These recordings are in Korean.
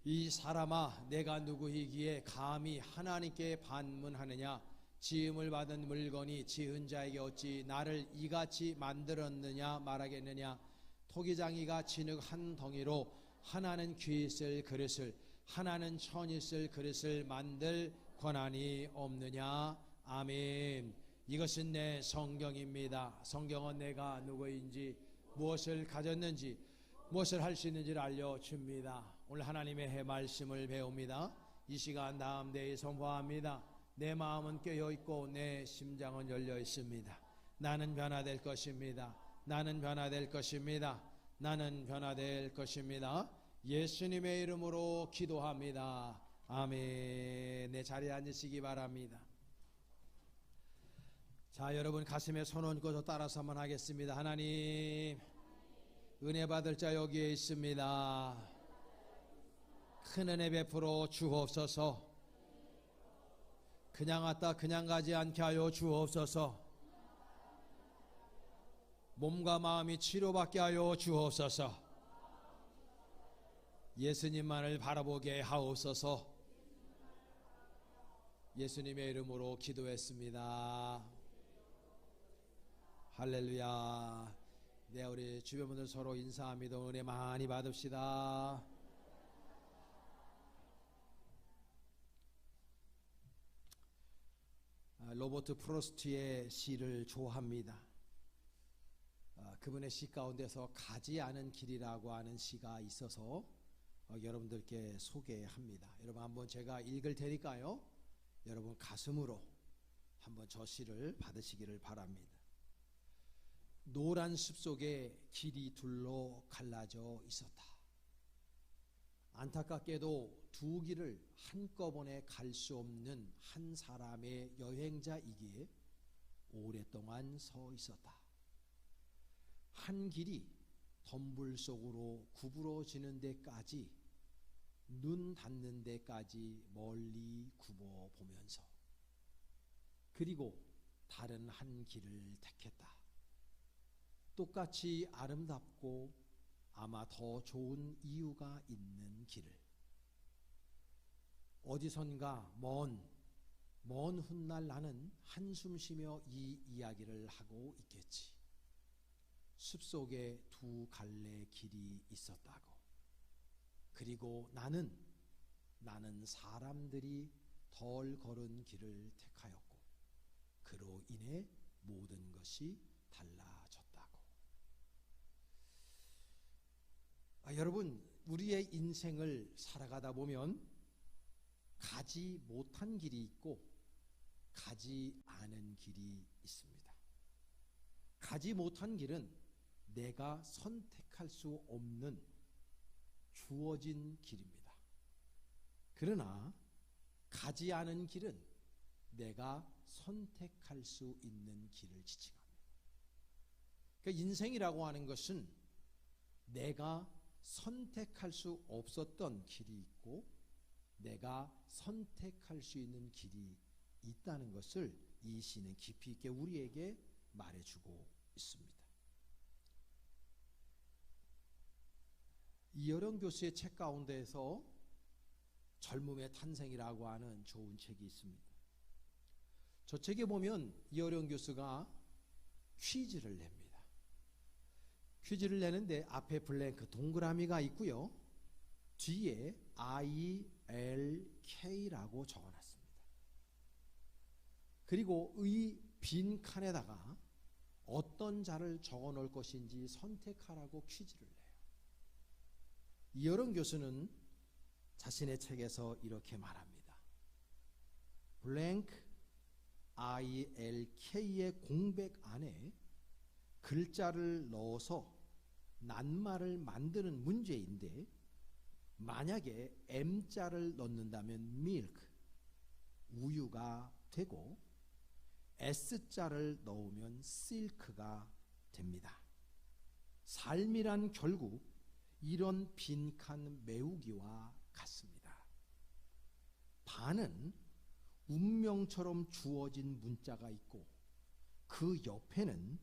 이 사람아, 내가 누구이기에 감히 하나님께 반문하느냐? 지음을 받은 물건이 지은 자에게 어찌 나를 이같이 만들었느냐 말하겠느냐? 토기장이가 진흙 한 덩이로 하나는 귀 있을 그릇을, 하나는 천 있을 그릇을 만들 권한이 없느냐? 아멘. 이것은 내 성경입니다. 성경은 내가 누구인지, 무엇을 가졌는지, 무엇을 할 수 있는지를 알려줍니다. 오늘 하나님의 해 말씀을 배웁니다. 이 시간 다음대에 선포합니다. 내 마음은 깨어있고 내 심장은 열려 있습니다. 나는 변화될 것입니다. 나는 변화될 것입니다. 나는 변화될 것입니다. 예수님의 이름으로 기도합니다. 아멘. 내 자리에 앉으시기 바랍니다. 자, 여러분 가슴에 손 얹고 따라서 한번 하겠습니다. 하나님, 은혜 받을 자 여기에 있습니다. 큰 은혜 베풀어 주옵소서. 그냥 왔다 그냥 가지 않게 하여 주옵소서. 몸과 마음이 치료받게 하여 주옵소서. 예수님만을 바라보게 하옵소서. 예수님의 이름으로 기도했습니다. 할렐루야. 네, 우리 주변 분들 서로 인사합니다. 은혜 많이 받읍시다. 로버트 프로스트의 시를 좋아합니다. 그분의 시 가운데서 가지 않은 길이라고 하는 시가 있어서 여러분들께 소개합니다. 여러분 한번 제가 읽을 테니까요, 여러분 가슴으로 한번 저 시를 받으시기를 바랍니다. 노란 숲속에 길이 둘로 갈라져 있었다. 안타깝게도 두 길을 한꺼번에 갈 수 없는 한 사람의 여행자이기에 오랫동안 서 있었다. 한 길이 덤불 속으로 구부러지는 데까지, 눈 닿는 데까지 멀리 굽어 보면서, 그리고 다른 한 길을 택했다. 똑같이 아름답고 아마 더 좋은 이유가 있는 길을. 어디선가 먼 훗날 나는 한숨 쉬며 이 이야기를 하고 있겠지. 숲속에 두 갈래 길이 있었다고. 그리고 나는 사람들이 덜 걸은 길을 택하였고, 그로 인해 모든 것이 달라졌다고. 여러분, 우리의 인생을 살아가다 보면 가지 못한 길이 있고 가지 않은 길이 있습니다. 가지 못한 길은 내가 선택할 수 없는 주어진 길입니다. 그러나 가지 않은 길은 내가 선택할 수 있는 길을 지칭합니다. 그러니까 인생이라고 하는 것은 내가 선택할 수 없었던 길이 있고 내가 선택할 수 있는 길이 있다는 것을 이 시는 깊이 있게 우리에게 말해주고 있습니다. 이어령 교수의 책 가운데에서 젊음의 탄생이라고 하는 좋은 책이 있습니다. 저 책에 보면 이어령 교수가 퀴즈를 냅니다. 퀴즈를 내는데 앞에 블랭크 동그라미가 있고요, 뒤에 ILK라고 적어놨습니다. 그리고 이 빈 칸에다가 어떤 자를 적어 놓을 것인지 선택하라고 퀴즈를 내요. 이어령 교수는 자신의 책에서 이렇게 말합니다. 블랭크 ILK의 공백 안에 글자를 넣어서 낱말을 만드는 문제인데, 만약에 M자를 넣는다면 milk, 우유가 되고, S자를 넣으면 silk가 됩니다. 삶이란 결국 이런 빈칸 메우기와 같습니다. 반은 운명처럼 주어진 문자가 있고 그 옆에는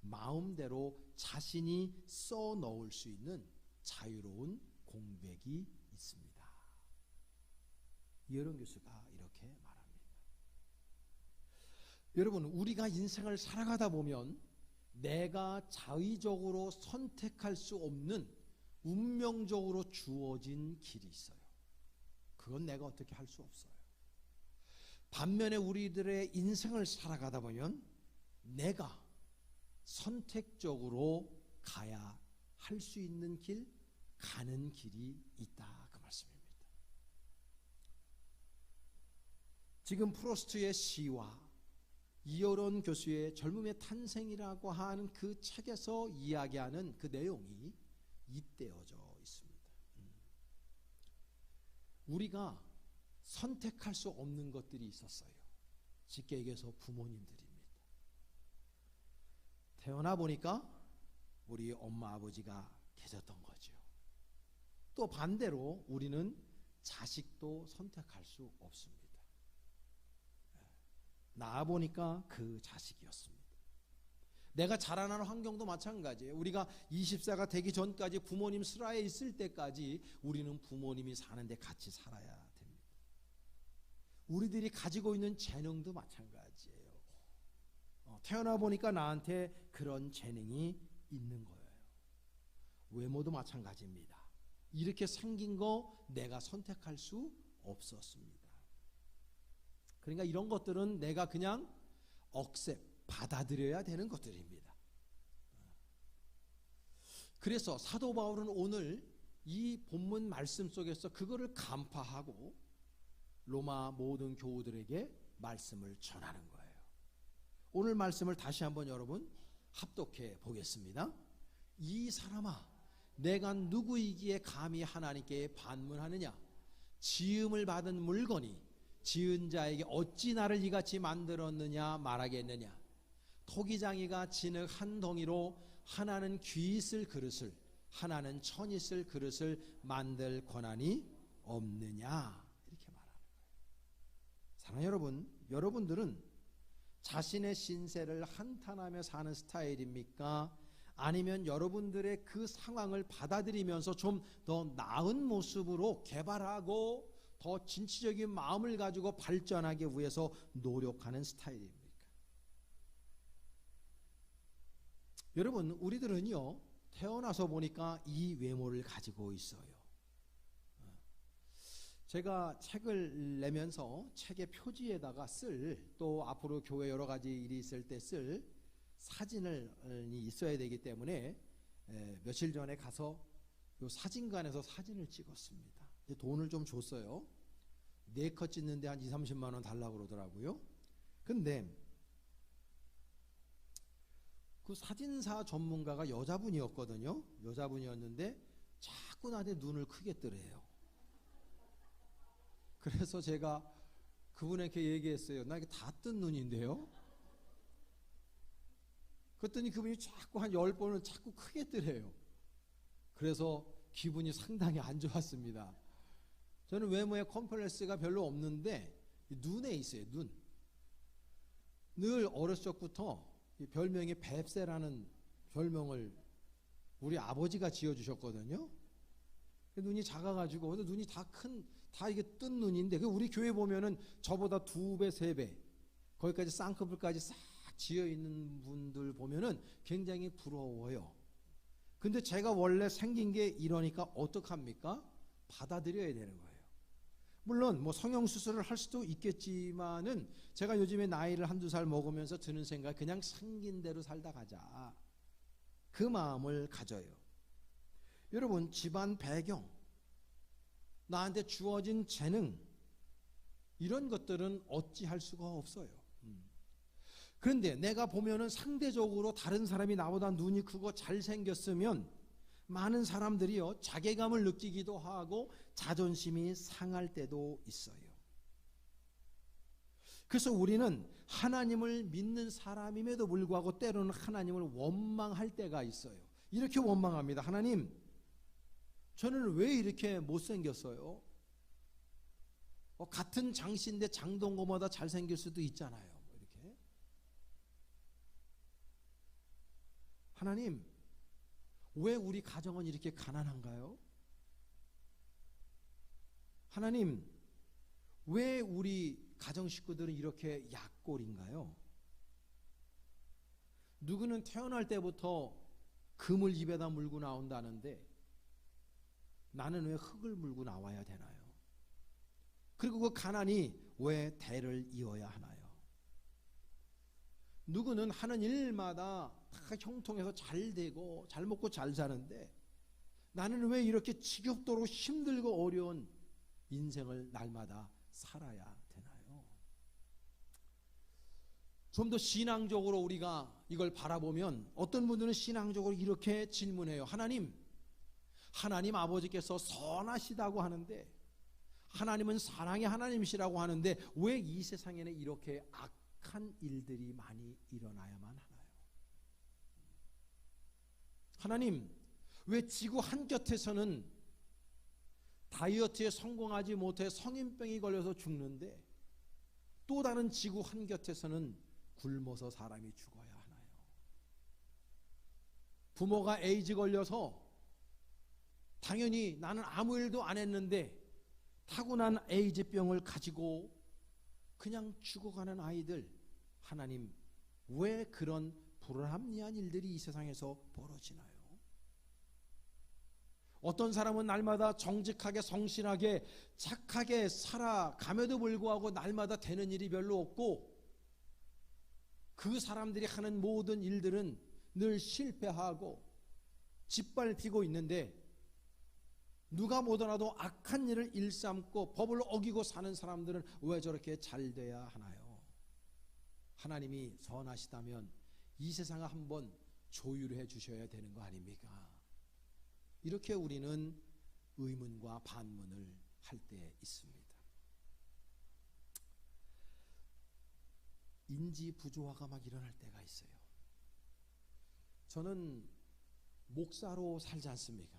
마음대로 자신이 써 넣을 수 있는 자유로운 공백이 있습니다. 이혜령 교수가 이렇게 말합니다. 여러분, 우리가 인생을 살아가다 보면 내가 자의적으로 선택할 수 없는 운명적으로 주어진 길이 있어요. 그건 내가 어떻게 할 수 없어요. 반면에 우리들의 인생을 살아가다 보면 내가 선택적으로 가야 할 수 있는 길, 가는 길이 있다, 그 말씀입니다. 지금 프로스트의 시와 이어론 교수의 젊음의 탄생이라고 하는 그 책에서 이야기하는 그 내용이 잇대어져 있습니다. 우리가 선택할 수 없는 것들이 있었어요. 쉽게 얘기해서 부모님들입니다. 태어나 보니까 우리 엄마 아버지가 계셨던 거죠. 또 반대로 우리는 자식도 선택할 수 없습니다. 낳아 보니까 그 자식이었습니다. 내가 자라나는 환경도 마찬가지예요. 우리가 20세가 되기 전까지 부모님 슬하에 있을 때까지 우리는 부모님이 사는데 같이 살아야 됩니다. 우리들이 가지고 있는 재능도 마찬가지예요. 태어나 보니까 나한테 그런 재능이 있는 거예요. 외모도 마찬가지입니다. 이렇게 생긴 거 내가 선택할 수 없었습니다. 그러니까 이런 것들은 내가 그냥 받아들여야 되는 것들입니다. 그래서 사도 바울은 오늘 이 본문 말씀 속에서 그거를 간파하고 로마 모든 교우들에게 말씀을 전하는 거예요. 오늘 말씀을 다시 한번 여러분 합독해 보겠습니다. 이 사람아, 내가 누구이기에 감히 하나님께 반문하느냐? 지음을 받은 물건이 지은 자에게 어찌 나를 이같이 만들었느냐 말하겠느냐? 토기장이가 진흙 한 덩이로 하나는 귀 있을 그릇을, 하나는 천 있을 그릇을 만들 권한이 없느냐? 이렇게 말하는 거예요. 사랑하는 여러분, 여러분들은 자신의 신세를 한탄하며 사는 스타일입니까? 아니면 여러분들의 그 상황을 받아들이면서 좀 더 나은 모습으로 개발하고 더 진취적인 마음을 가지고 발전하기 위해서 노력하는 스타일입니까? 여러분, 우리들은요 태어나서 보니까 이 외모를 가지고 있어요. 제가 책을 내면서 책의 표지에다가 또 앞으로 교회 여러 가지 일이 있을 때 쓸 사진이 있어야 되기 때문에 며칠 전에 가서 요 사진관에서 사진을 찍었습니다. 돈을 좀 줬어요. 4컷 찍는데 한 20-30만 원 달라고 그러더라고요. 근데 그 사진사 전문가가 여자분이었거든요. 여자분이었는데 자꾸 나한테 눈을 크게 뜨래요. 그래서 제가 그분에게 얘기했어요. 나 이게 다 뜬 눈인데요. 그랬더니 그분이 자꾸 한 10번을 자꾸 크게 뜨래요. 그래서 기분이 상당히 안 좋았습니다. 저는 외모에 컴플렉스가 별로 없는데 눈에 있어요. 늘 어렸을 적부터 별명이 뱁새라는 별명을 우리 아버지가 지어주셨거든요. 눈이 작아가지고 눈이 다 이게 뜬 눈인데 우리 교회 보면은 저보다 2배, 3배 거기까지 쌍꺼풀까지 싹 지어 있는 분들 보면은 굉장히 부러워요. 근데 제가 원래 생긴 게 이러니까 어떡합니까? 받아들여야 되는 거예요. 물론 뭐 성형수술을 할 수도 있겠지만은 제가 요즘에 나이를 1-2살 먹으면서 드는 생각, 그냥 생긴 대로 살다 가자, 그 마음을 가져요. 여러분, 집안 배경, 나한테 주어진 재능, 이런 것들은 어찌할 수가 없어요. 그런데 내가 보면은 상대적으로 다른 사람이 나보다 눈이 크고 잘생겼으면 많은 사람들이요 자괴감을 느끼기도 하고 자존심이 상할 때도 있어요. 그래서 우리는 하나님을 믿는 사람임에도 불구하고 때로는 하나님을 원망할 때가 있어요. 이렇게 원망합니다. 하나님, 저는 왜 이렇게 못생겼어요? 같은 장씨인데 장동건보다 잘생길 수도 있잖아요. 이렇게. 하나님, 왜 우리 가정은 이렇게 가난한가요? 하나님, 왜 우리 가정 식구들은 이렇게 약골인가요? 누구는 태어날 때부터 금을 입에다 물고 나온다는데 나는 왜 흙을 물고 나와야 되나요? 그리고 그 가난이 왜 대를 이어야 하나요? 누구는 하는 일마다 다 형통해서 잘 되고 잘 먹고 잘 사는데 나는 왜 이렇게 지겹도록 힘들고 어려운 인생을 날마다 살아야 되나요? 좀 더 신앙적으로 우리가 이걸 바라보면 어떤 분들은 신앙적으로 이렇게 질문해요. 하나님 아버지께서 선하시다고 하는데, 하나님은 사랑의 하나님이시라고 하는데 왜 이 세상에는 이렇게 악한 일들이 많이 일어나야만 하나요? 하나님, 왜 지구 한곁에서는 다이어트에 성공하지 못해 성인병이 걸려서 죽는데 또 다른 지구 한곁에서는 굶어서 사람이 죽어야 하나요? 부모가 에이즈 걸려서 당연히 나는 아무 일도 안 했는데 타고난 에이즈병을 가지고 그냥 죽어가는 아이들, 하나님 왜 그런 불합리한 일들이 이 세상에서 벌어지나요? 어떤 사람은 날마다 정직하게 성실하게 착하게 살아감에도 불구하고 날마다 되는 일이 별로 없고 그 사람들이 하는 모든 일들은 늘 실패하고 짓밟히고 있는데 누가 보더라도 악한 일을 일삼고 법을 어기고 사는 사람들은 왜 저렇게 잘 돼야 하나요? 하나님이 선하시다면 이 세상을 한번 조율해 주셔야 되는 거 아닙니까? 이렇게 우리는 의문과 반문을 할 때 있습니다. 인지 부조화가 막 일어날 때가 있어요. 저는 목사로 살지 않습니까?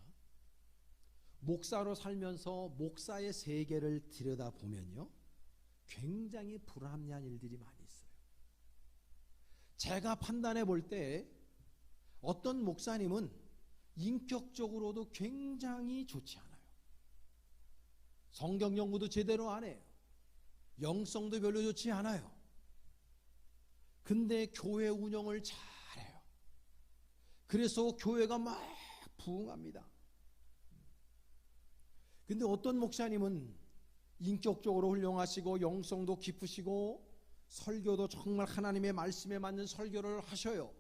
목사로 살면서 목사의 세계를 들여다보면요, 굉장히 불합리한 일들이 많이 있어요. 제가 판단해 볼 때 어떤 목사님은 인격적으로도 굉장히 좋지 않아요. 성경 연구도 제대로 안 해요. 영성도 별로 좋지 않아요. 근데 교회 운영을 잘해요. 그래서 교회가 막 부흥합니다. 근데 어떤 목사님은 인격적으로 훌륭하시고 영성도 깊으시고 설교도 정말 하나님의 말씀에 맞는 설교를 하셔요.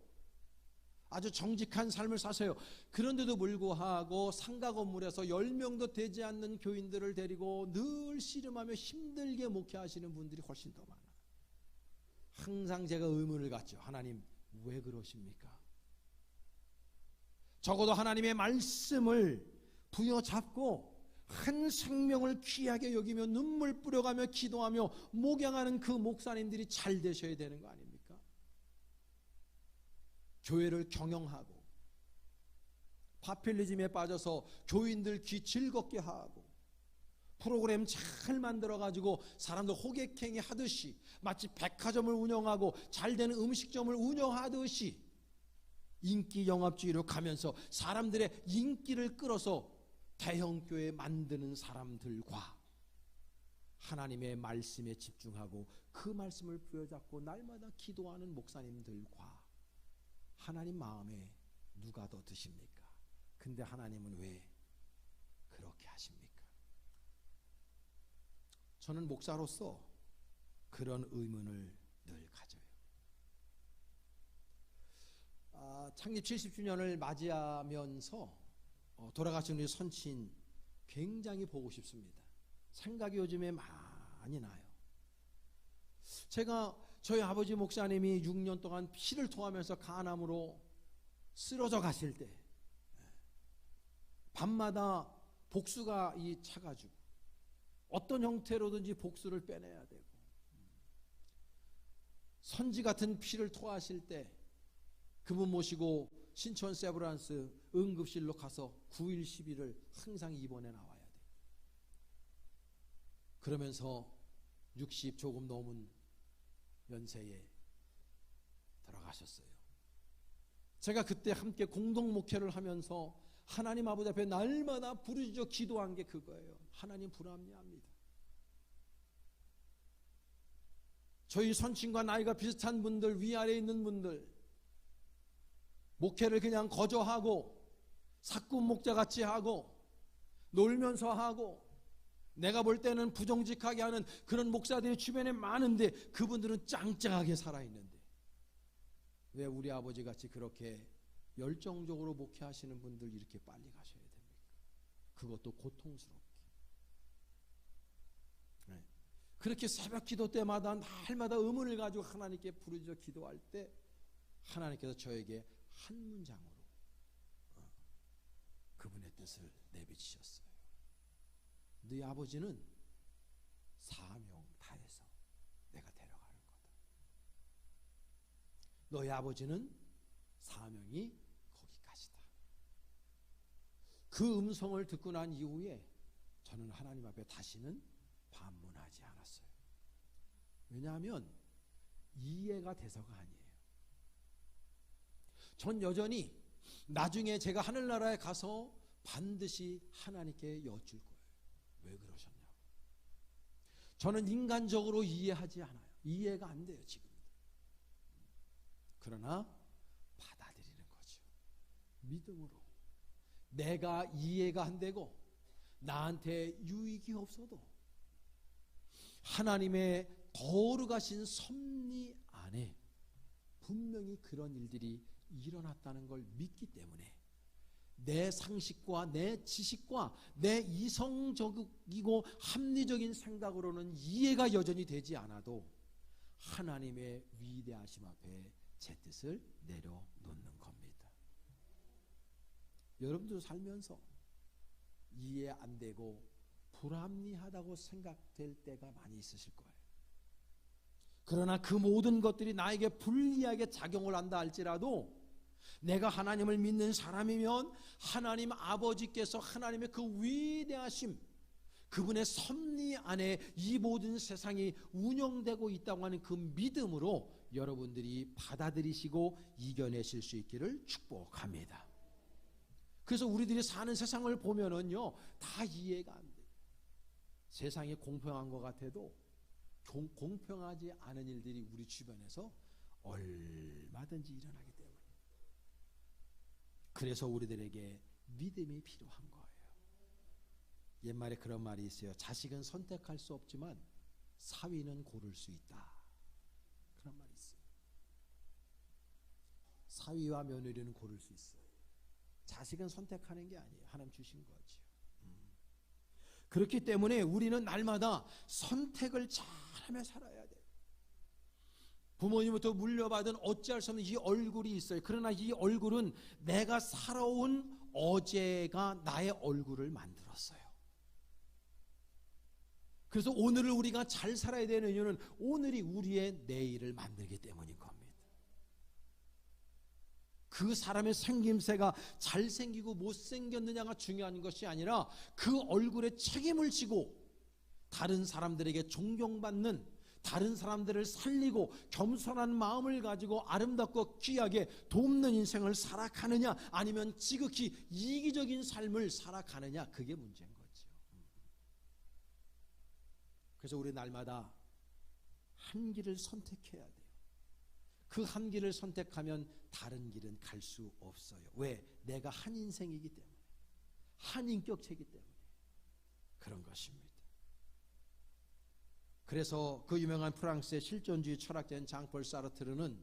아주 정직한 삶을 사세요. 그런데도 불구하고 상가 건물에서 10명도 되지 않는 교인들을 데리고 늘 씨름하며 힘들게 목회하시는 분들이 훨씬 더 많아요. 항상 제가 의문을 갖죠. 하나님 왜 그러십니까? 적어도 하나님의 말씀을 부여잡고 한 생명을 귀하게 여기며 눈물 뿌려가며 기도하며 목양하는 그 목사님들이 잘 되셔야 되는 거 아닙니까? 교회를 경영하고 파퓰리즘에 빠져서 교인들 귀 즐겁게 하고 프로그램 잘 만들어가지고 사람들 호객행위 하듯이 마치 백화점을 운영하고 잘되는 음식점을 운영하듯이 인기 영업주의로 가면서 사람들의 인기를 끌어서 대형교회 만드는 사람들과 하나님의 말씀에 집중하고 그 말씀을 부여잡고 날마다 기도하는 목사님들과 하나님 마음에 누가 더 드십니까? 근데 하나님은 왜 그렇게 하십니까? 저는 목사로서 그런 의문을 늘 가져요. 창립 70주년을 맞이하면서 돌아가신 우리 선친 굉장히 보고 싶습니다. 생각이 요즘에 많이 나요. 제가 저희 아버지 목사님이 6년 동안 피를 토하면서 간암으로 쓰러져 가실 때 밤마다 복수가 차가지고 어떤 형태로든지 복수를 빼내야 되고 선지 같은 피를 토하실 때 그분 모시고 신촌 세브란스 응급실로 가서 9일 10일을 항상 입원해 나와야 돼요. 그러면서 60 조금 넘은 연세에 돌아가셨어요. 제가 그때 함께 공동 목회를 하면서 하나님 아버지 앞에 날마다 부르짖어 기도한 게 그거예요. 하나님 불합리합니다. 저희 선친과 나이가 비슷한 분들, 위아래에 있는 분들, 목회를 그냥 거저하고 사꾼 목자같이 하고 놀면서 하고 내가 볼 때는 부정직하게 하는 그런 목사들이 주변에 많은데 그분들은 짱짱하게 살아있는데 왜 우리 아버지같이 그렇게 열정적으로 목회하시는 분들 이렇게 빨리 가셔야 됩니까? 그것도 고통스럽게. 네. 그렇게 새벽 기도 때마다 날마다 의문을 가지고 하나님께 부르짖어 기도할 때 하나님께서 저에게 한 문장으로 그분의 뜻을 내비치셨어요. 너희 아버지는 사명 다해서 내가 데려가는 거다. 너희 아버지는 사명이 거기까지다. 그 음성을 듣고 난 이후에 저는 하나님 앞에 다시는 반문하지 않았어요. 왜냐하면 이해가 돼서가 아니에요. 전 여전히 나중에 제가 하늘나라에 가서 반드시 하나님께 여쭐 거예요. 왜 그러셨냐고. 저는 인간적으로 이해하지 않아요. 이해가 안 돼요, 지금. 그러나 받아들이는 거죠. 믿음으로. 내가 이해가 안 되고 나한테 유익이 없어도 하나님의 거룩하신 섭리 안에 분명히 그런 일들이 일어났다는 걸 믿기 때문에 내 상식과 내 지식과 내 이성적이고 합리적인 생각으로는 이해가 여전히 되지 않아도 하나님의 위대하심 앞에 제 뜻을 내려놓는 겁니다. 여러분도 살면서 이해 안 되고 불합리하다고 생각될 때가 많이 있으실 거예요. 그러나 그 모든 것들이 나에게 불리하게 작용을 한다 할지라도 내가 하나님을 믿는 사람이면 하나님 아버지께서 하나님의 그 위대하심, 그분의 섭리 안에 이 모든 세상이 운영되고 있다고 하는 그 믿음으로 여러분들이 받아들이시고 이겨내실 수 있기를 축복합니다. 그래서 우리들이 사는 세상을 보면은요, 다 이해가 안 돼요. 세상이 공평한 것 같아도 공평하지 않은 일들이 우리 주변에서 얼마든지 일어나기 때문에 그래서 우리들에게 믿음이 필요한 거예요. 옛말에 그런 말이 있어요. 자식은 선택할 수 없지만 사위는 고를 수 있다. 그런 말이 있어요. 사위와 며느리는 고를 수 있어요. 자식은 선택하는 게 아니에요. 하나님 주신 거죠. 그렇기 때문에 우리는 날마다 선택을 잘하며 살아야 돼요. 부모님부터 물려받은 어찌할 수 없는 이 얼굴이 있어요. 그러나 이 얼굴은 내가 살아온 어제가 나의 얼굴을 만들었어요. 그래서 오늘을 우리가 잘 살아야 되는 이유는 오늘이 우리의 내일을 만들기 때문인 겁니다. 그 사람의 생김새가 잘생기고 못생겼느냐가 중요한 것이 아니라 그 얼굴에 책임을 지고 다른 사람들에게 존경받는, 다른 사람들을 살리고 겸손한 마음을 가지고 아름답고 귀하게 돕는 인생을 살아가느냐, 아니면 지극히 이기적인 삶을 살아가느냐, 그게 문제인 거죠. 그래서 우리 날마다 한 길을 선택해야 돼요. 그 한 길을 선택하면 다른 길은 갈 수 없어요. 왜? 내가 한 인생이기 때문에, 한 인격체이기 때문에 그런 것입니다. 그래서 그 유명한 프랑스의 실존주의 철학자인 장폴 사르트르는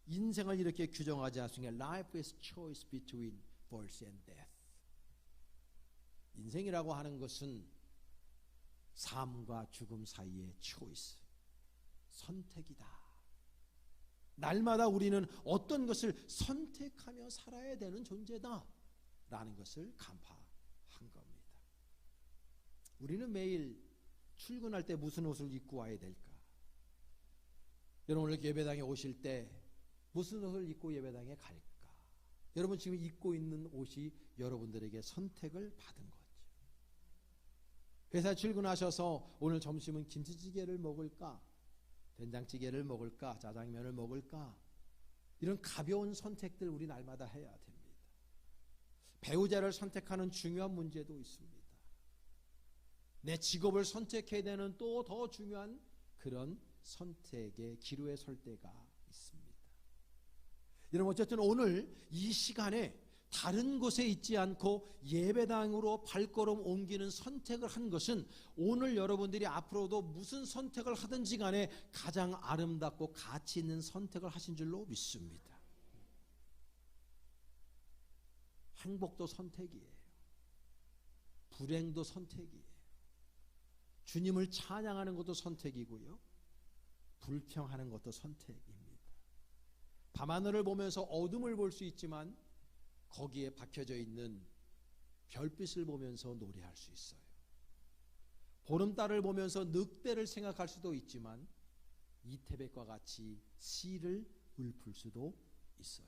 인생을 이렇게 규정하지 않습니까? Life is choice between birth and death. 인생이라고 하는 것은 삶과 죽음 사이의 choice, 선택이다. 날마다 우리는 어떤 것을 선택하며 살아야 되는 존재다 라는 것을 간파한 겁니다. 우리는 매일 출근할 때 무슨 옷을 입고 와야 될까? 여러분 오늘 예배당에 오실 때 무슨 옷을 입고 예배당에 갈까? 여러분 지금 입고 있는 옷이 여러분들에게 선택을 받은 거죠. 회사 출근하셔서 오늘 점심은 김치찌개를 먹을까? 된장찌개를 먹을까? 짜장면을 먹을까? 이런 가벼운 선택들 우리 날마다 해야 됩니다. 배우자를 선택하는 중요한 문제도 있습니다. 내 직업을 선택해야 되는 또 더 중요한 그런 선택의 기로에 설 때가 있습니다. 여러분, 어쨌든 오늘 이 시간에 다른 곳에 있지 않고 예배당으로 발걸음 옮기는 선택을 한 것은 오늘 여러분들이 앞으로도 무슨 선택을 하든지 간에 가장 아름답고 가치 있는 선택을 하신 줄로 믿습니다. 행복도 선택이에요. 불행도 선택이에요. 주님을 찬양하는 것도 선택이고요. 불평하는 것도 선택입니다. 밤하늘을 보면서 어둠을 볼 수 있지만 거기에 박혀져 있는 별빛을 보면서 노래할 수 있어요. 보름달을 보면서 늑대를 생각할 수도 있지만 이태백과 같이 시를 읊을 수도 있어요.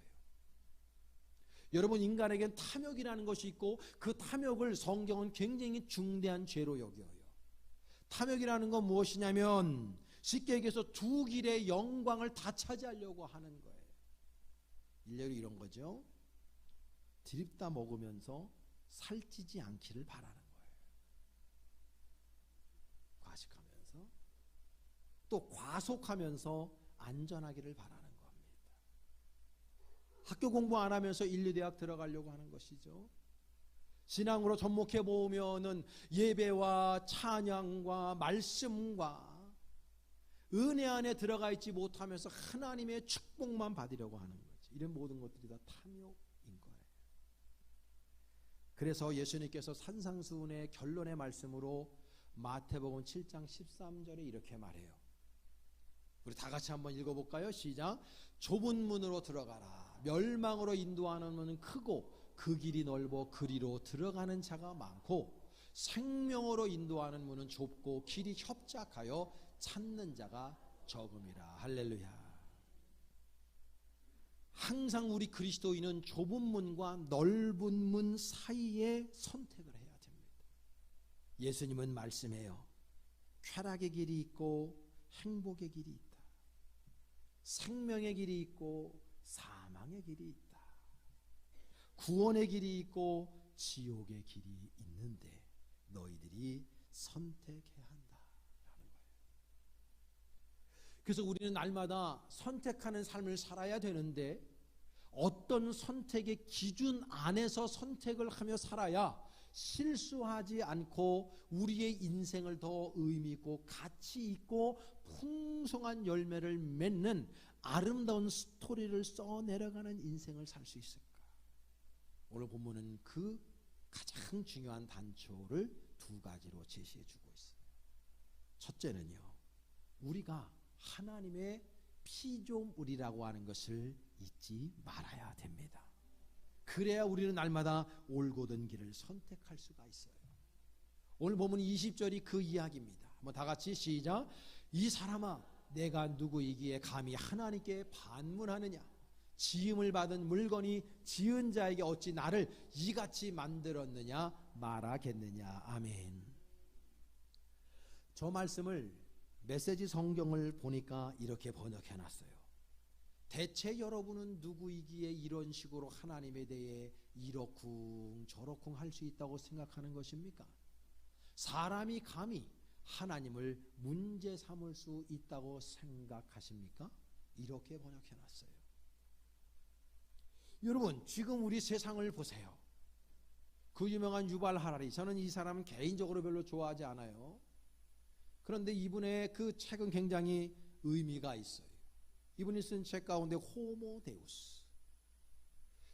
여러분, 인간에겐 탐욕이라는 것이 있고 그 탐욕을 성경은 굉장히 중대한 죄로 여겨요. 탐욕이라는 건 무엇이냐면 쉽게 얘기해서 두 길의 영광을 다 차지하려고 하는 거예요. 일례로 이런 거죠. 드립다 먹으면서 살찌지 않기를 바라는 거예요. 과식하면서 또 과속하면서 안전하기를 바라는 겁니다. 학교 공부 안 하면서 인류대학 들어가려고 하는 것이죠. 신앙으로 접목해 보면은 예배와 찬양과 말씀과 은혜 안에 들어가 있지 못하면서 하나님의 축복만 받으려고 하는 거지. 이런 모든 것들이 다 탐욕인 거예요. 그래서 예수님께서 산상수훈의 결론의 말씀으로 마태복음 7장 13절에 이렇게 말해요. 우리 다 같이 한번 읽어볼까요? 시작. 좁은 문으로 들어가라. 멸망으로 인도하는 문은 크고 그 길이 넓어 그리로 들어가는 자가 많고 생명으로 인도하는 문은 좁고 길이 협착하여 찾는 자가 적음이라. 할렐루야. 항상 우리 그리스도인은 좁은 문과 넓은 문 사이에 선택을 해야 됩니다. 예수님은 말씀해요. 쾌락의 길이 있고 행복의 길이 있다. 생명의 길이 있고 사망의 길이 있다. 구원의 길이 있고 지옥의 길이 있는데 너희들이 선택해야 한다라는 거예요. 그래서 우리는 날마다 선택하는 삶을 살아야 되는데 어떤 선택의 기준 안에서 선택을 하며 살아야 실수하지 않고 우리의 인생을 더 의미 있고 가치 있고 풍성한 열매를 맺는 아름다운 스토리를 써내려가는 인생을 살 수 있을까? 오늘 본문은 그 가장 중요한 단초를 두 가지로 제시해 주고 있어요. 첫째는요, 우리가 하나님의 피조물이라고 하는 것을 잊지 말아야 됩니다. 그래야 우리는 날마다 올곧은 길을 선택할 수가 있어요. 오늘 본문 20절이 그 이야기입니다. 한번 다 같이 시작. 이 사람아, 내가 누구이기에 감히 하나님께 반문하느냐? 지음을 받은 물건이 지은 자에게 어찌 나를 이같이 만들었느냐 말하겠느냐. 아멘. 저 말씀을 메시지 성경을 보니까 이렇게 번역해 놨어요. 대체 여러분은 누구이기에 이런 식으로 하나님에 대해 이러쿵 저러쿵 할 수 있다고 생각하는 것입니까? 사람이 감히 하나님을 문제 삼을 수 있다고 생각하십니까? 이렇게 번역해 놨어요. 여러분, 지금 우리 세상을 보세요. 그 유명한 유발 하라리, 저는 이 사람은 개인적으로 별로 좋아하지 않아요. 그런데 이분의 그 책은 굉장히 의미가 있어요. 이분이 쓴 책 가운데 호모 데우스,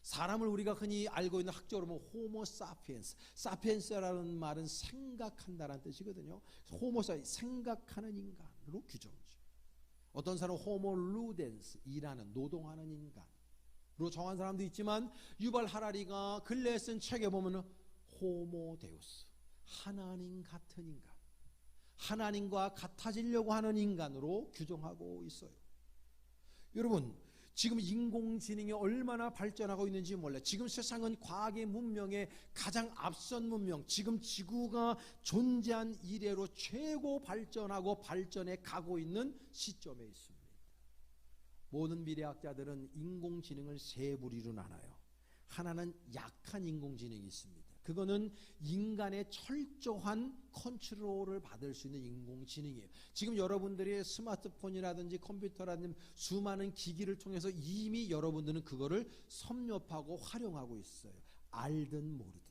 사람을 우리가 흔히 알고 있는 학적으로 보면 호모 사피엔스, 사피엔스라는 말은 생각한다라는 뜻이거든요. 호모 사피엔스, 생각하는 인간으로 규정하죠. 어떤 사람은 호모 루덴스, 일하는 노동하는 인간으로 정한 사람도 있지만 유발 하라리가 근래에 쓴 책에 보면 호모 데우스, 하나님 같은 인간, 하나님과 같아지려고 하는 인간으로 규정하고 있어요. 여러분, 지금 인공지능이 얼마나 발전하고 있는지 몰라요. 지금 세상은 과학의 문명에 가장 앞선 문명, 지금 지구가 존재한 이래로 최고 발전하고 발전해 가고 있는 시점에 있습니다. 모든 미래학자들은 인공지능을 세 부류로 나눠요. 하나는 약한 인공지능이 있습니다. 그거는 인간의 철저한 컨트롤을 받을 수 있는 인공지능이에요. 지금 여러분들이 스마트폰이라든지 컴퓨터라든지 수많은 기기를 통해서 이미 여러분들은 그거를 섭렵하고 활용하고 있어요. 알든 모르든.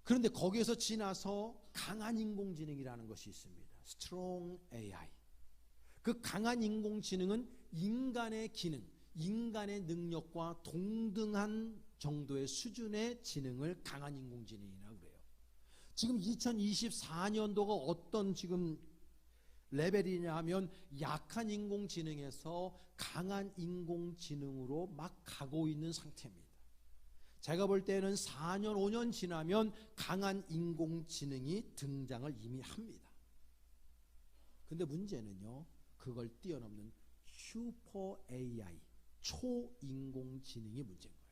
그런데 거기에서 지나서 강한 인공지능이라는 것이 있습니다. Strong AI. 그 강한 인공지능은 인간의 기능, 인간의 능력과 동등한 정도의 수준의 지능을 강한 인공지능이라고 그래요. 지금 2024년도가 어떤 지금 레벨이냐 하면 약한 인공지능에서 강한 인공지능으로 막 가고 있는 상태입니다. 제가 볼 때는 4년, 5년 지나면 강한 인공지능이 등장을 이미 합니다. 근데 문제는요, 그걸 뛰어넘는 슈퍼 AI, 초인공지능이 문제인 거예요.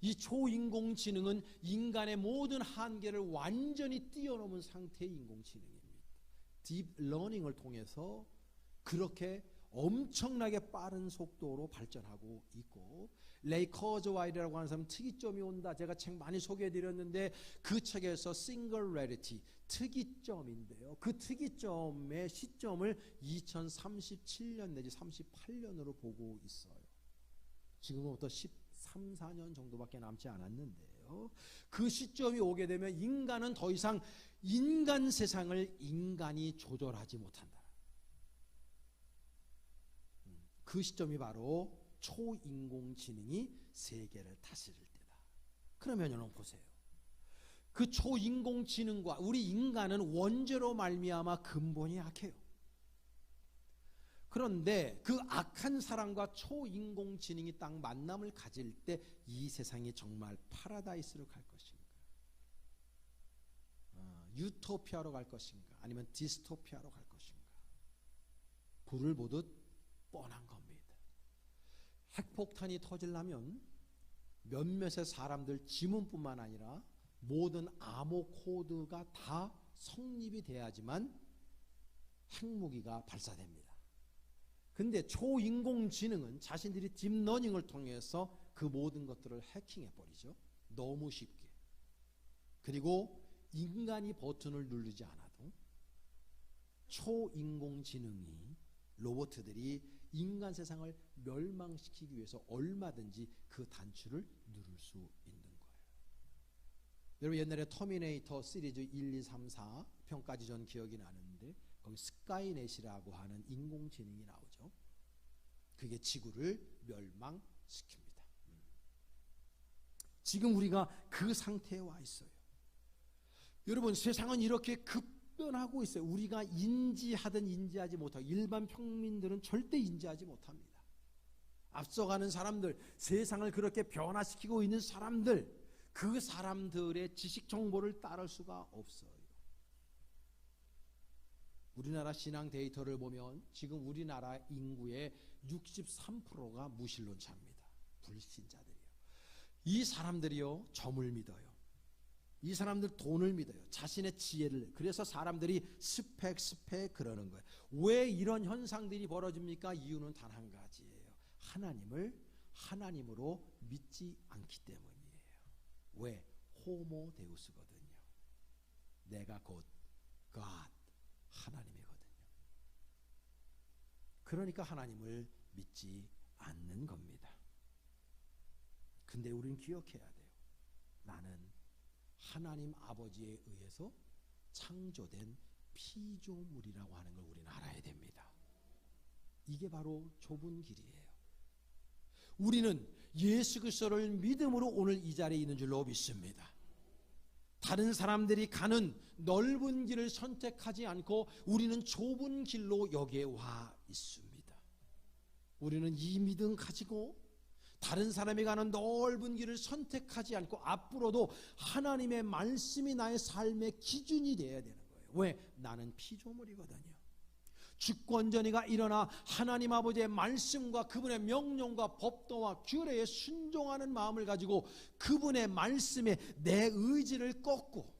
이 초인공지능은 인간의 모든 한계를 완전히 뛰어넘은 상태의 인공지능입니다. 딥러닝을 통해서 그렇게 엄청나게 빠른 속도로 발전하고 있고, 레이 커즈와이라고 하는 사람은 특이점이 온다. 제가 책 많이 소개해드렸는데 그 책에서 싱글레리티, 특이점인데요. 그 특이점의 시점을 2037년 내지 38년으로 보고 있어요. 지금부터 13, 14년 정도밖에 남지 않았는데요. 그 시점이 오게 되면 인간은 더 이상 인간 세상을 인간이 조절하지 못한다. 그 시점이 바로 초인공지능이 세계를 다스릴 때다. 그러면 여러분 보세요. 그 초인공지능과 우리 인간은 원죄로 말미암아 근본이 악해요. 그런데 그 악한 사람과 초인공지능이 딱 만남을 가질 때 이 세상이 정말 파라다이스로 갈 것인가, 유토피아로 갈 것인가, 아니면 디스토피아로 갈 것인가, 불을 보듯 뻔한 겁니다. 핵폭탄이 터지려면 몇몇의 사람들 지문뿐만 아니라 모든 암호 코드가 다 성립이 돼야지만 핵무기가 발사됩니다. 근데 초인공지능은 자신들이 딥러닝을 통해서 그 모든 것들을 해킹해버리죠. 너무 쉽게. 그리고 인간이 버튼을 누르지 않아도 초인공지능이, 로봇들이 인간 세상을 멸망시키기 위해서 얼마든지 그 단추를 누를 수 있는 거예요. 여러분 옛날에 터미네이터 시리즈 1, 2, 3, 4 편까지 전 기억이 나는데 거기 스카이넷이라고 하는 인공지능이 나오죠. 그게 지구를 멸망시킵니다. 지금 우리가 그 상태에 와 있어요. 여러분 세상은 이렇게 급변하고 있어요. 우리가 인지하든 인지하지 못하고, 일반 평민들은 절대 인지하지 못합니다. 앞서가는 사람들, 세상을 그렇게 변화시키고 있는 사람들, 그 사람들의 지식 정보를 따를 수가 없어요. 우리나라 신앙 데이터를 보면 지금 우리나라 인구의 63%가 무신론자입니다. 불신자들이요. 이 사람들이요 점을 믿어요. 이 사람들 돈을 믿어요. 자신의 지혜를. 그래서 사람들이 스펙 그러는 거예요. 왜 이런 현상들이 벌어집니까? 이유는 단 한 가지예요. 하나님을 하나님으로 믿지 않기 때문이에요. 왜? 호모 데우스거든요. 내가 곧 God, 하나님이거든요. 그러니까 하나님을 믿지 않는 겁니다. 근데 우리는 기억해야 돼요. 나는 하나님 아버지에 의해서 창조된 피조물이라고 하는 걸 우리는 알아야 됩니다. 이게 바로 좁은 길이에요. 우리는 예수 그리스도를 믿음으로 오늘 이 자리에 있는 줄로 믿습니다. 다른 사람들이 가는 넓은 길을 선택하지 않고 우리는 좁은 길로 여기에 와 있습니다. 우리는 이 믿음 가지고 다른 사람이 가는 넓은 길을 선택하지 않고 앞으로도 하나님의 말씀이 나의 삶의 기준이 되어야 되는 거예요. 왜? 나는 피조물이거든요. 주권전이가 일어나 하나님 아버지의 말씀과 그분의 명령과 법도와 규례에 순종하는 마음을 가지고 그분의 말씀에 내 의지를 꺾고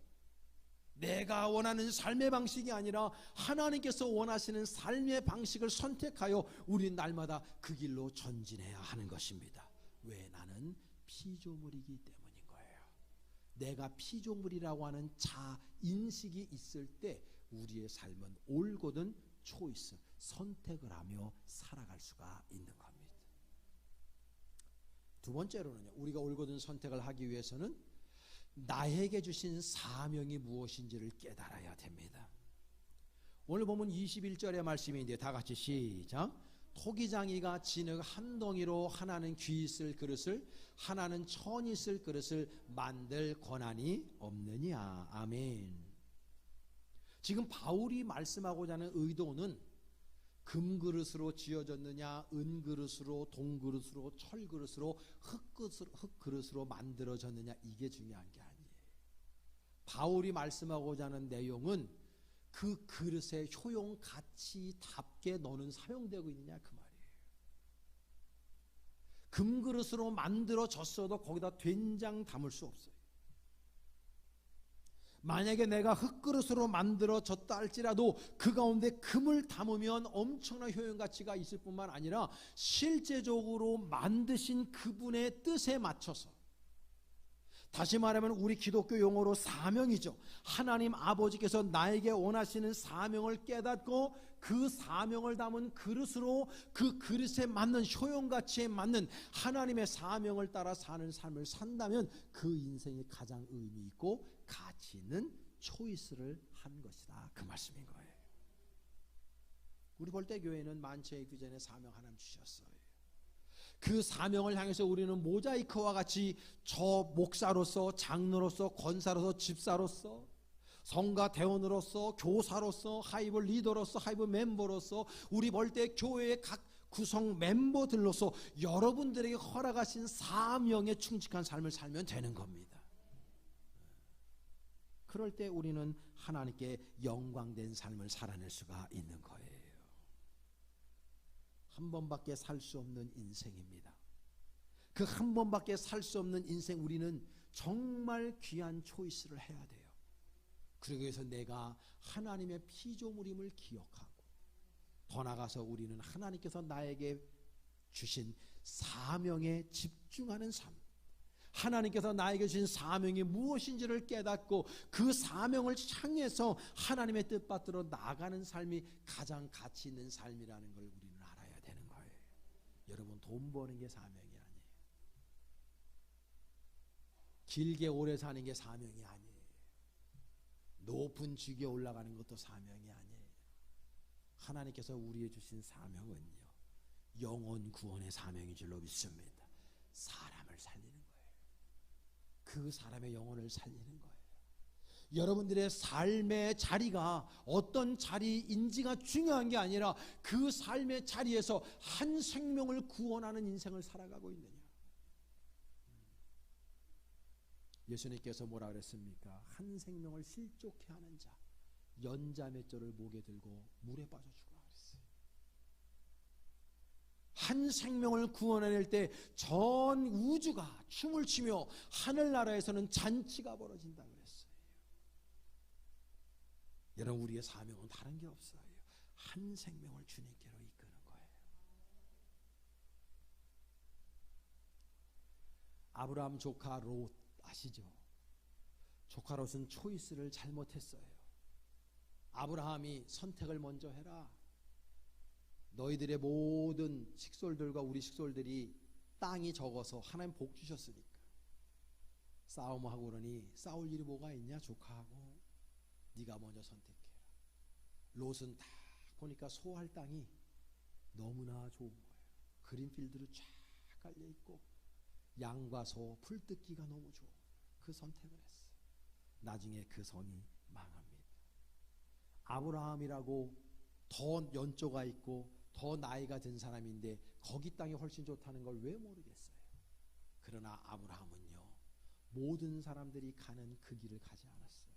내가 원하는 삶의 방식이 아니라 하나님께서 원하시는 삶의 방식을 선택하여 우리 날마다 그 길로 전진해야 하는 것입니다. 왜? 나는 피조물이기 때문인 거예요. 내가 피조물이라고 하는 인식이 있을 때 우리의 삶은 올곧은 초이스, 선택을 하며 살아갈 수가 있는 겁니다. 두 번째로는요, 우리가 올곧은 선택을 하기 위해서는 나에게 주신 사명이 무엇인지를 깨달아야 됩니다. 오늘 보면 21절의 말씀인데 다 같이 시작. 토기장이가 진흙 한 덩이로 하나는 귀 있을 그릇을 하나는 천 있을 그릇을 만들 권한이 없느냐. 아멘. 지금 바울이 말씀하고자 하는 의도는 금그릇으로 지어졌느냐, 은그릇으로, 동그릇으로, 철그릇으로, 흙그릇으로 만들어졌느냐, 이게 중요한 게 아니에요. 바울이 말씀하고자 하는 내용은 그 그릇의 효용 가치답게 너는 사용되고 있느냐, 그 말이에요. 금그릇으로 만들어졌어도 거기다 된장 담을 수 없어요. 만약에 내가 흙그릇으로 만들어졌다 할지라도 그 가운데 금을 담으면 엄청난 효용 가치가 있을 뿐만 아니라 실제적으로 만드신 그분의 뜻에 맞춰서, 다시 말하면 우리 기독교 용어로 사명이죠. 하나님 아버지께서 나에게 원하시는 사명을 깨닫고 그 사명을 담은 그릇으로 그 그릇에 맞는 효용 가치에 맞는 하나님의 사명을 따라 사는 삶을 산다면 그 인생이 가장 의미 있고 가치 있는 초이스를 한 것이다, 그 말씀인 거예요. 우리 볼때교회는 만체의 비전의 사명 하나님 주셨어요. 그 사명을 향해서 우리는 모자이크와 같이 저 목사로서, 장로로서, 권사로서, 집사로서, 성가 대원으로서, 교사로서, 하이브 리더로서, 하이브 멤버로서, 우리 볼때 교회의 각 구성 멤버들로서 여러분들에게 허락하신 사명에 충직한 삶을 살면 되는 겁니다. 그럴 때 우리는 하나님께 영광된 삶을 살아낼 수가 있는 거예요. 한 번밖에 살 수 없는 인생입니다. 그 한 번밖에 살 수 없는 인생, 우리는 정말 귀한 초이스를 해야 돼요. 그러기 위해서 내가 하나님의 피조물임을 기억하고, 더 나아가서 우리는 하나님께서 나에게 주신 사명에 집중하는 삶, 하나님께서 나에게 주신 사명이 무엇인지를 깨닫고 그 사명을 향해서 하나님의 뜻받들어 나가는 삶이 가장 가치 있는 삶이라는 걸 우리는 알아야 되는 거예요. 여러분, 돈 버는 게 사명이 아니에요. 길게 오래 사는 게 사명이 아니에요. 높은 직위에 올라가는 것도 사명이 아니에요. 하나님께서 우리에게 주신 사명은요, 영혼 구원의 사명인 줄로 믿습니다. 사람을 살리는 거예요. 그 사람의 영혼을 살리는 거예요. 여러분들의 삶의 자리가 어떤 자리인지가 중요한 게 아니라 그 삶의 자리에서 한 생명을 구원하는 인생을 살아가고 있느냐. 예수님께서 뭐라 그랬습니까? 한 생명을 실족해 하는 자, 연자맷돌을 목에 들고 물에 빠져 죽으라 그랬어요. 한 생명을 구원해낼 때 전 우주가 춤을 추며 하늘나라에서는 잔치가 벌어진다 그랬어요. 여러분, 우리의 사명은 다른 게 없어요. 한 생명을 주님께로 이끄는 거예요. 아브라함 조카 롯 아시죠? 조카 롯은 초이스를 잘못했어요. 아브라함이 선택을 먼저 해라. 너희들의 모든 식솔들과 우리 식솔들이 땅이 적어서 하나님 복 주셨으니까 싸움하고 그러니 싸울 일이 뭐가 있냐 조카하고, 네가 먼저 선택해라. 롯은 딱 보니까 소할 땅이 너무나 좋은 거예요. 그린필드로 쫙 깔려있고 양과 소 풀뜯기가 너무 좋은 거예요. 그 선택을 했어요. 나중에 그 성이 망합니다. 아브라함이라고 더 연조가 있고 더 나이가 든 사람인데 거기 땅이 훨씬 좋다는 걸 왜 모르겠어요. 그러나 아브라함은요, 모든 사람들이 가는 그 길을 가지 않았어요.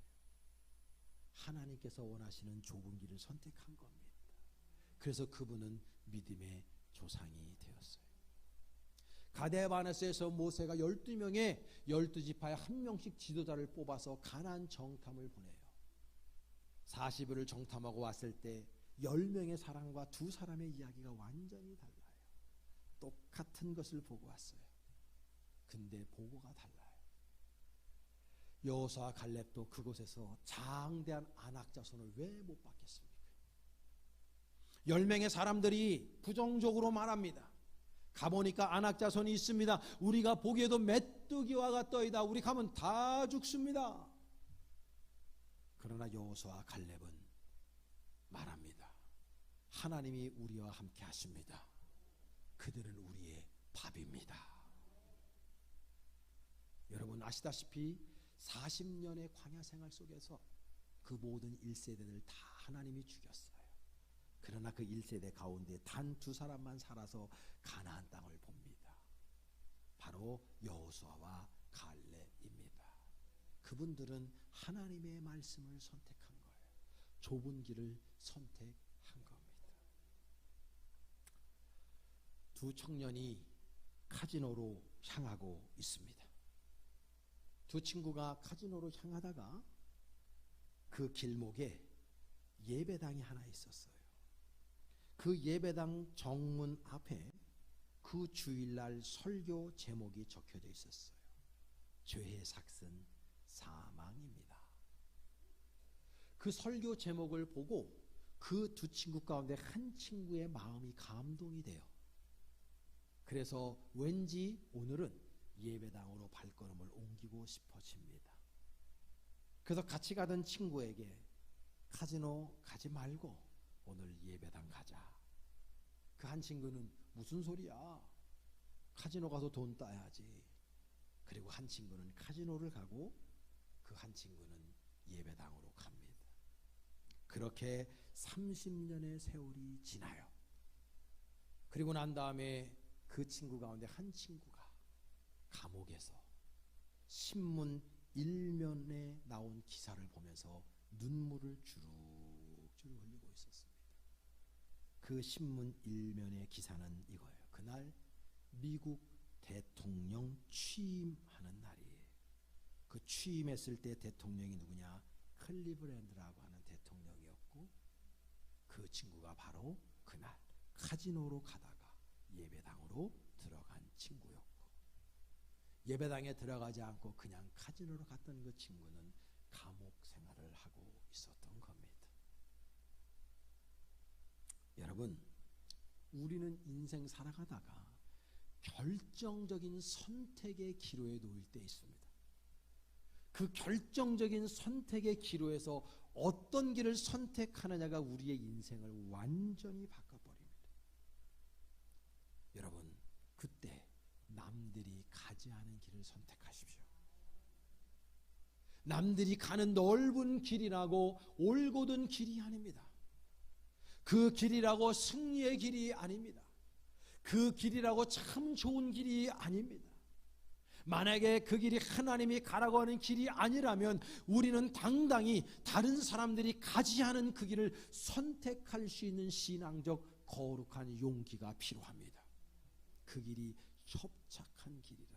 하나님께서 원하시는 좁은 길을 선택한 겁니다. 그래서 그분은 믿음의 조상이 되었어요. 가데바네스에서 모세가 12명의 12지파의 한 명씩 지도자를 뽑아서 가나안 정탐을 보내요. 40일을 정탐하고 왔을 때 10명의 사람과 두 사람의 이야기가 완전히 달라요. 똑같은 것을 보고 왔어요. 근데 보고가 달라요. 여호수아와 갈렙도 그곳에서 장대한 안악 자손을 왜 못 받겠습니까? 10명의 사람들이 부정적으로 말합니다. 가보니까 안악 자손이 있습니다. 우리가 보기에도 메뚜기와 같더이다. 우리 가면 다 죽습니다. 그러나 여호수아와 갈렙은 말합니다. 하나님이 우리와 함께 하십니다. 그들은 우리의 밥입니다. 여러분 아시다시피 40년의 광야 생활 속에서 그 모든 1세대들 다 하나님이 죽였어요. 그러나 그 1세대 가운데 단 2사람만 살아서 가나안 땅을 봅니다. 바로 여호수아와 갈렙입니다. 그분들은 하나님의 말씀을 선택한 거예요. 좁은 길을 선택한 겁니다. 두 청년이 카지노로 향하고 있습니다. 두 친구가 카지노로 향하다가 그 길목에 예배당이 하나 있었어요. 그 예배당 정문 앞에 그 주일날 설교 제목이 적혀져 있었어요. 죄의 삭은 사망입니다. 그 설교 제목을 보고 그 두 친구 가운데 한 친구의 마음이 감동이 돼요. 그래서 왠지 오늘은 예배당으로 발걸음을 옮기고 싶어집니다. 그래서 같이 가던 친구에게 카지노 가지 말고 오늘 예배당 가자. 그 한 친구는 무슨 소리야? 카지노 가서 돈 따야지. 그리고 한 친구는 카지노를 가고 그 한 친구는 예배당으로 갑니다. 그렇게 30년의 세월이 지나요. 그리고 난 다음에 그 친구 가운데 한 친구가 감옥에서 신문 1면에 나온 기사를 보면서 눈물을 주룩주룩 흘리고 있었습니다. 그 신문 1면의 기사는 이거예요. 그날 미국 대통령 취임하는 날이에요. 그 취임했을 때 대통령이 누구냐? 클리브랜드라고 하는 대통령이었고, 그 친구가 바로 그날 카지노로 가다가 예배당으로 들어간 친구였고, 예배당에 들어가지 않고 그냥 카지노로 갔던 그 친구는 감옥 생활을 하고 있었던 겁니다. 여러분, 우리는 인생 살아가다가 결정적인 선택의 기로에 놓일 때 있습니다. 그 결정적인 선택의 기로에서 어떤 길을 선택하느냐가 우리의 인생을 완전히 바꿔버립니다. 여러분, 그때 남들이 가지 않은 길을 선택하십시오. 남들이 가는 넓은 길이라고 올곧은 길이 아닙니다. 그 길이라고 승리의 길이 아닙니다. 그 길이라고 참 좋은 길이 아닙니다. 만약에 그 길이 하나님이 가라고 하는 길이 아니라면 우리는 당당히 다른 사람들이 가지 않은 그 길을 선택할 수 있는 신앙적 거룩한 용기가 필요합니다. 그 길이 협착한 길이라도,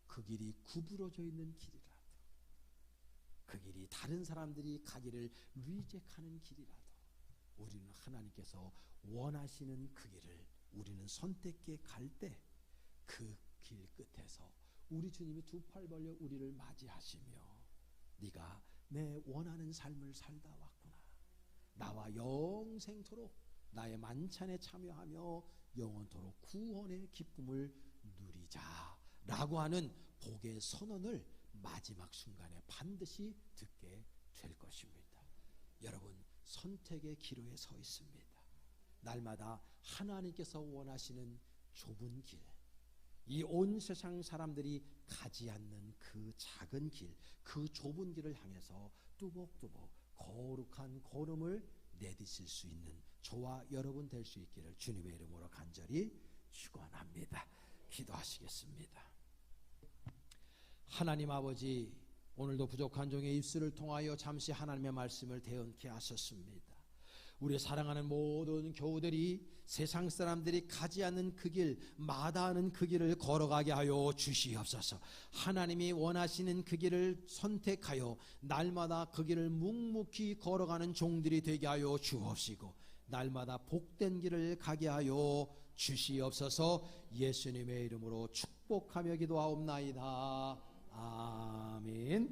그 길이 구부러져 있는 길이라도, 그 길이 다른 사람들이 가기를 리젝하는 길이라도 우리는 하나님께서 원하시는 그 길을 우리는 선택해 갈 때 그 길 끝에서 우리 주님이 두 팔 벌려 우리를 맞이하시며, 네가 내 원하는 삶을 살다 왔구나. 나와 영생토록 나의 만찬에 참여하며 영원토록 구원의 기쁨을 누리자라고 하는 복의 선언을 마지막 순간에 반드시 듣게 될 것입니다. 여러분, 선택의 기로에 서 있습니다. 날마다 하나님께서 원하시는 좁은 길, 이 온 세상 사람들이 가지 않는 그 작은 길, 그 좁은 길을 향해서 뚜벅뚜벅 거룩한 걸음을 내디딜 수 있는 저와 여러분 될 수 있기를 주님의 이름으로 간절히 축원합니다. 기도하시겠습니다. 하나님 아버지, 오늘도 부족한 종의 입술을 통하여 잠시 하나님의 말씀을 대언케 하셨습니다. 우리 사랑하는 모든 교우들이 세상 사람들이 가지 않는 그 길, 마다하는 그 길을 걸어가게 하여 주시옵소서. 하나님이 원하시는 그 길을 선택하여 날마다 그 길을 묵묵히 걸어가는 종들이 되게 하여 주옵시고, 날마다 복된 길을 가게 하여 주시옵소서. 예수님의 이름으로 축복합니다. 축복하며 기도하옵나이다. 아멘.